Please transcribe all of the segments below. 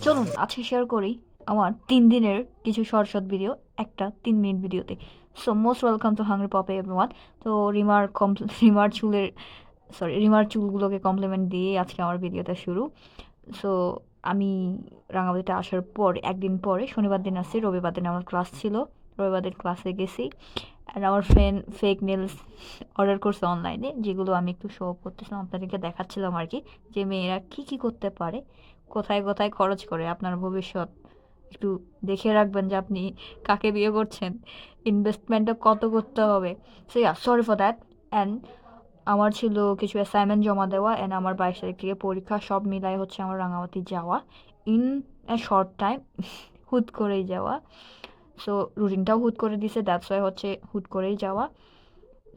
চলুন আজকে শেয়ার করি আমার 3 দিনের কিছু শর্ট শর্ট ভিডিও একটা 3 মিনিট ভিডিওতে। So most welcome to hungry Popeye everyone. তো রিমার চুলের রিমার চুলগুলোকে কমপ্লিমেন্ট দিয়ে আজকে আমার ভিডিওটা শুরু। সো আমি রাঙামাটিতে আসার পর একদিন পরে শনিবার দিন আসছি, রবিবার দিন আমার ক্লাস ছিল। রবিবার দিন ক্লাসে গেছি অ্যান্ড আমার ফ্রেন্ড ফেক নেলস অর্ডার করছে অনলাইনে, যেগুলো আমি একটু শো অফ করতেছিলাম, আপনাদেরকে দেখাচ্ছিলাম আর কি, যে মেয়েরা কী কী করতে পারে, কোথায় কোথায় খরচ করে। আপনার ভবিষ্যৎ একটু দেখে রাখবেন যে আপনি কাকে বিয়ে করছেন, ইনভেস্টমেন্টটা কত করতে হবে। So yeah, sorry for that. And আমার ছিল কিছু অ্যাসাইনমেন্ট জমা দেওয়া অ্যান্ড আমার 22 তারিখ থেকে পরীক্ষা, সব মিলাই হচ্ছে আমার রাঙামাটি যাওয়া ইন এ শর্ট টাইম, হুট করেই যাওয়া। সো রুটিনটাও হুট করে দিছে, দ্যাটস ওয়াই হচ্ছে হুট করেই যাওয়া।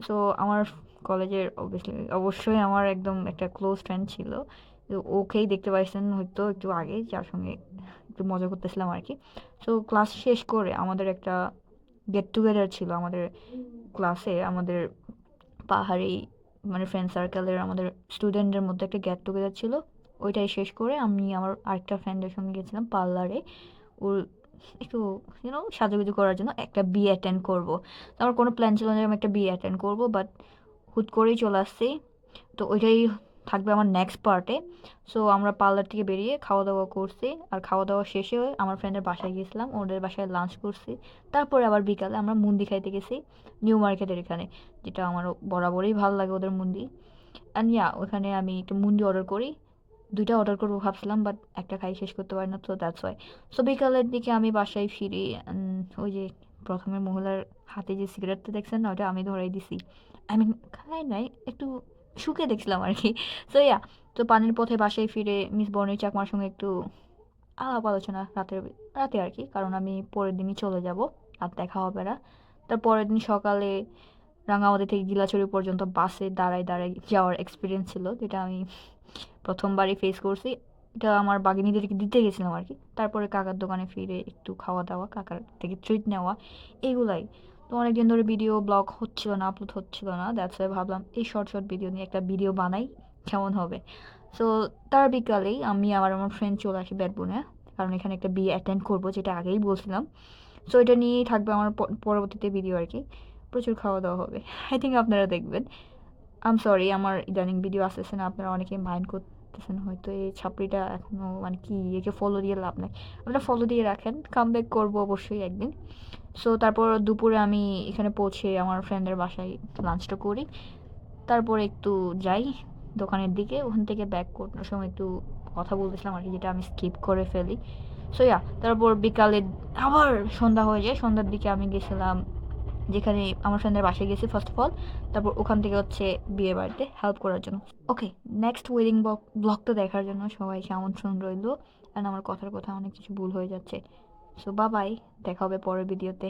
সো আমার কলেজের অবশ্যই আমার একদম একটা ক্লোজ ফ্রেন্ড ছিল, তো ওকেই দেখতে পাইছেন হয়তো একটু আগে, যার সঙ্গে একটু মজা করতেছিলাম আর কি। সো ক্লাস শেষ করে আমাদের একটা গেট টুগেদার ছিল আমাদের ক্লাসে, আমাদের পাহাড়ি মানে ফ্রেন্ড সার্কেলের আমাদের স্টুডেন্টদের মধ্যে একটা গেট টুগেদার ছিল। ওইটাই শেষ করে আমি আমার আরেকটা ফ্রেন্ডের সঙ্গে গেছিলাম পার্লারে, ওর একটু সাজুগুজু করার জন্য একটা বিয়ে অ্যাটেন্ড করবো। তো আমার কোনো প্ল্যান ছিল না যে আমি একটা বিয়ে অ্যাটেন্ড করবো, বাট হুট করেই চলে আসছি। তো ওইটাই থাকবে আমার নেক্সট পার্টে। সো আমরা পার্লার থেকে বেরিয়ে খাওয়া দাওয়া করছি, আর খাওয়া দাওয়া শেষে আমার ফ্রেন্ডের বাসায় গেছিলাম, ওদের বাসায় লাঞ্চ করছি। তারপরে আবার বিকালে আমরা মুন্দি খাইতে গেছি নিউ মার্কেটের এখানে, যেটা আমার বরাবরই ভালো লাগে ওদের মুন্দি। অ্যান্ড ইয়া, ওখানে আমি একটু মুন্দি অর্ডার করি, 2টা অর্ডার করবো ভাবছিলাম, বাট একটা খাই শেষ করতে পারি না, তো দ্যাটস ওয়াই। সো বিকালের দিকে আমি বাসায় ফিরি। ওই যে প্রথমে মহিলার হাতে যে সিগারেটটা দেখছেন না, ওটা আমি ধরাই দিছি। আই মিন খাই নাই, একটু শুকে দেখছিলাম আর কি। সো ইয়া, তো পানির পথে বাসায় ফিরে মিস বর্ণি চাকমার সঙ্গে একটু আলাপ আলোচনা রাতে আর কি, কারণ আমি পরের দিনই চলে যাব, আর দেখা হবে না। তার পরের দিন সকালে রাঙামাটি থেকে গিলাছড়ি পর্যন্ত বাসে দাঁড়ায় দাঁড়ায় যাওয়ার এক্সপিরিয়েন্স ছিল, যেটা আমি প্রথমবারই ফেস করছি। এটা আমার বাগিনীদেরকে দিতে গেছিলাম আর কি। তারপরে কাকার দোকানে ফিরে একটু খাওয়া দাওয়া, কাকার থেকে ট্রিট নেওয়া, এগুলাই। তো অনেকদিন ধরে ভিডিও ব্লগ হচ্ছিল না, আপলোড হচ্ছিল না, দ্যাটস ওয়াই ভাবলাম এই শর্ট শর্ট ভিডিও নিয়ে একটা ভিডিও বানাই, কেমন হবে। সো তার বিকালেই আমি আমার ফ্রেন্ড চলে আসি ব্যাডবনে, কারণ এখানে একটা বিয়ে অ্যাটেন্ড করবো, যেটা আগেই বলছিলাম। সো এটা নিয়েই থাকবে আমার পরবর্তীতে ভিডিও আর কি। প্রচুর খাওয়া দাওয়া হবে, আই থিঙ্ক আপনারা দেখবেন। সরি আমার ইদানিং ভিডিও আসতেছে না, আপনারা অনেকে মাইন্ড করতেছেন হয়তো, এই ছাপড়িটা এখনও মানে কি, একে ফলো দিয়ে লাভ নাই। আপনারা ফলো দিয়ে রাখেন, কাম ব্যাক করবো অবশ্যই একদিন। সো তারপর দুপুরে আমি এখানে পৌঁছে আমার ফ্রেন্ডের বাসায় লাঞ্চটা করি। তারপরে একটু যাই দোকানের দিকে, ওখান থেকে ব্যাক করার সময় একটু কথা বলতেছিলাম আর কি, যেটা আমি স্কিপ করে ফেলি। সো ইয়া, তারপর বিকালে আবার সন্ধ্যা হয়ে যায়, সন্ধ্যার দিকে আমি গেছিলাম যেখানে আমার ফ্রেন্ডের বাসায় গেছি ফার্স্ট অফ অল। তারপর ওখান থেকে হচ্ছে বিয়ে বাড়িতে হেল্প করার জন্য। ওকে, নেক্সট ওয়েডিং ব্লগটা দেখার জন্য সবাইকে আমন্ত্রণ রইল। অ্যান্ড আমার কথার কথা অনেক কিছু ভুল হয়ে যাচ্ছে। সো বাই, দেখা হবে পরের ভিডিওতে।